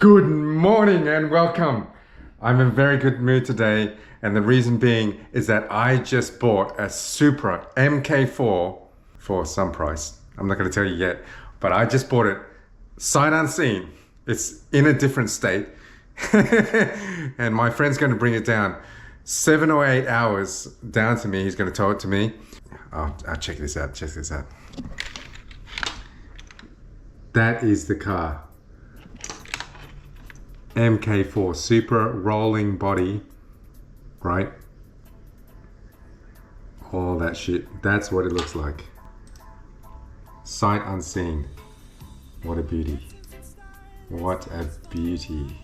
Good morning and welcome. I'm in a very good mood today, and the reason being is that I just bought a Supra MK4 for some price. I'm not going to tell you yet, but I just bought it sight unseen. It's in a different state and my friend's going to bring it down 7 or 8 hours down to me. He's going to tow it to me. I'll check this out. Check this out. That is the car. MK4 Supra rolling body, right? All that shit. That's what it looks like. Sight unseen. What a beauty. What a beauty.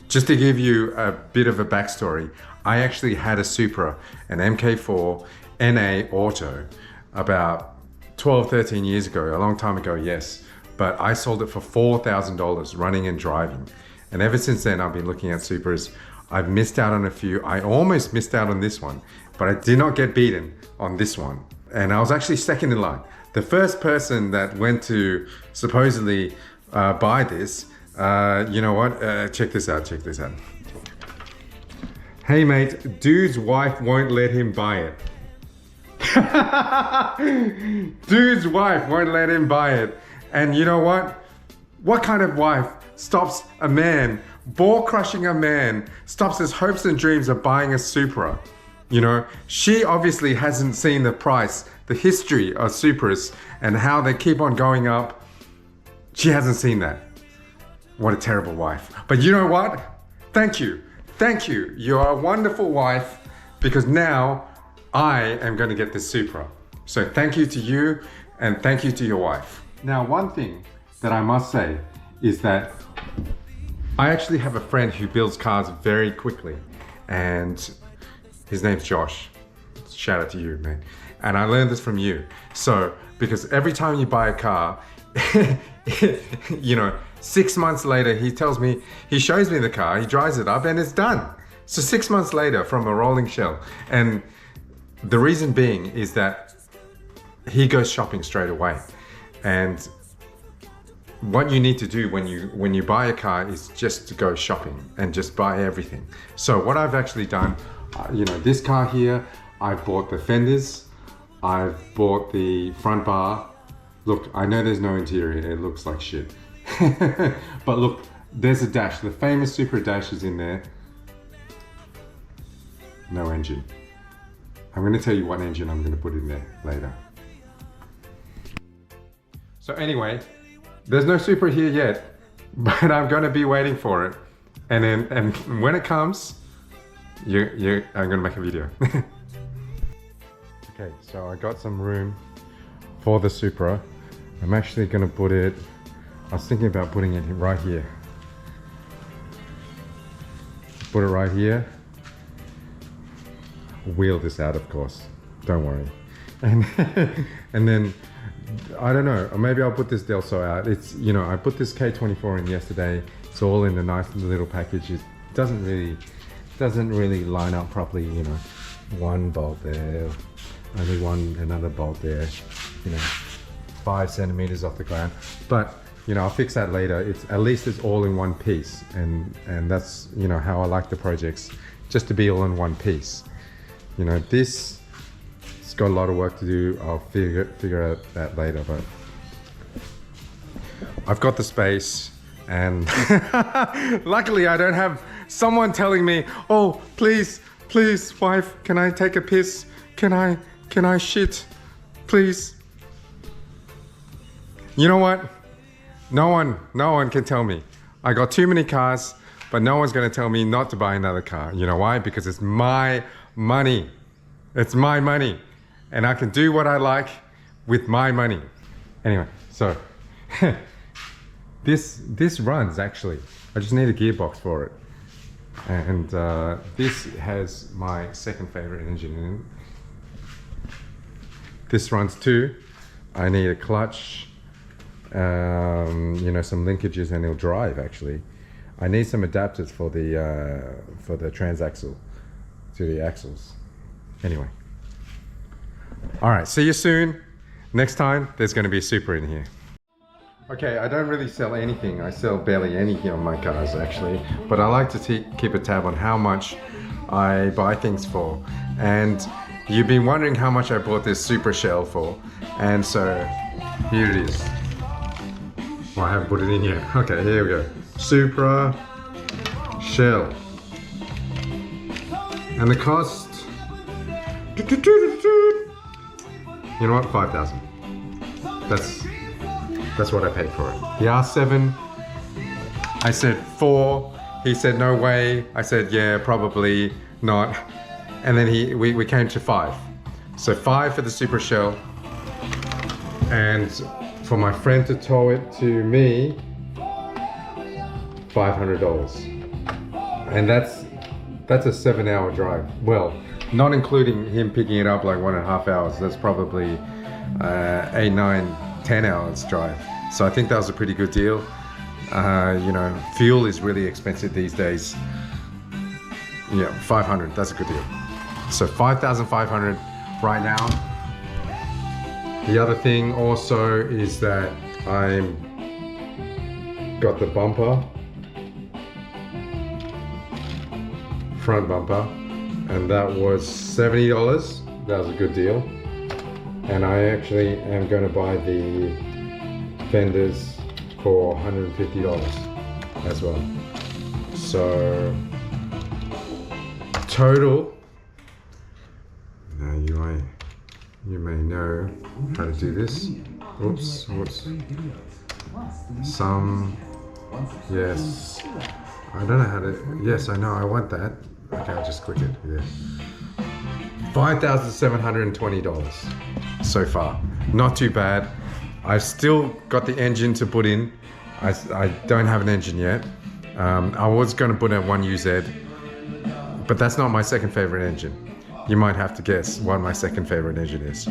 Just to give you a bit of a backstory, I actually had a Supra, an MK4 NA Auto, about 12, 13 years ago, a long time ago, yes. But I sold it for $4,000 running and driving. And ever since then, I've been looking at Supras. I've missed out on a few. I almost missed out on this one, but I did not get beaten on this one. And I was actually second in line. The first person that went to supposedly buy this, you know what? Check this out, check this out. Hey mate, dude's wife won't let him buy it. Dude's wife won't let him buy it. And you know what? What kind of wife stops a man, ball crushing a man, stops his hopes and dreams of buying a Supra? You know, she obviously hasn't seen the price, the history of Supras and how they keep on going up. She hasn't seen that. What a terrible wife. But you know what? Thank you. Thank you. You're a wonderful wife, because now I am going to get this Supra. So thank you to you, and thank you to your wife. Now, one thing that I must say is that I actually have a friend who builds cars very quickly, and his name's Josh. Shout out to you, man. And I learned this from you. So, because every time you buy a car, you know, 6 months later, he shows me the car, he drives it up and it's done. So 6 months later from a rolling shell. And the reason being is that he goes shopping straight away. And what you need to do when you buy a car is just to go shopping and just buy everything. So what I've actually done, you know, this car here, I've bought the fenders, I've bought the front bar. Look, I know there's no interior, it looks like shit. But look, there's a dash, the famous Supra dash is in there. No engine. I'm going to tell you what engine I'm going to put in there later. So anyway, there's no Supra here yet, but I'm going to be waiting for it. And when it comes, I'm going to make a video. Okay, so I got some room for the Supra. I'm actually going to put it, I was thinking about putting it right here. Put it right here. Wheel this out, of course. Don't worry. And then, I don't know, or maybe I'll put this Delso out. It's, you know, I put this K24 in yesterday. It's all in a nice little package. It doesn't really line up properly, you know. One bolt there, only another bolt there, you know, 5 centimeters off the ground. But, you know, I'll fix that later. At least it's all in one piece. And that's, you know, how I like the projects, just to be all in one piece. You know, it's got a lot of work to do. I'll figure out that later, but I've got the space, and luckily I don't have someone telling me, oh, please, wife, can I take a piss? Can I shit? Please. You know what? No one can tell me. I got too many cars, but no one's gonna tell me not to buy another car. You know why? Because it's my money. It's my money. And I can do what I like with my money. Anyway, so this runs actually. I just need a gearbox for it. And this has my second favorite engine in it. This runs too. I need a clutch, you know, some linkages, and it'll drive actually. I need some adapters for the transaxle to the axles. Anyway. All right, see you soon. Next time, there's going to be a Supra in here. Okay, I don't really sell anything. I sell barely anything on my cars actually, but I like to keep a tab on how much I buy things for. And you've been wondering how much I bought this Supra shell for, and so here it is. Well, I haven't put it in yet. Okay, here we go. Supra shell. And the cost, you know what, 5,000. That's what I paid for it. The R7, I said 4. He said no way. I said yeah, probably not. And then we came to 5. So 5 for the Supra shell, and for my friend to tow it to me, $500. And that's a 7-hour drive. Well, not including him picking it up like 1.5 hours. That's probably 8, 9, 10 hours drive. So I think that was a pretty good deal. You know, fuel is really expensive these days. Yeah, 500, that's a good deal. So 5,500 right now. The other thing also is that I'm got the bumper, front bumper, and that was $70. That was a good deal. And I actually am going to buy the fenders for $150 as well. So total, now you may know how to do this. Oops, whoops. Yes, I don't know how to, yes, I know, I want that. Okay, I'll just click it, yeah. $5,720 so far. Not too bad. I've still got the engine to put in. I don't have an engine yet. I was going to put in 1UZ, but that's not my second favorite engine. You might have to guess what my second favorite engine is.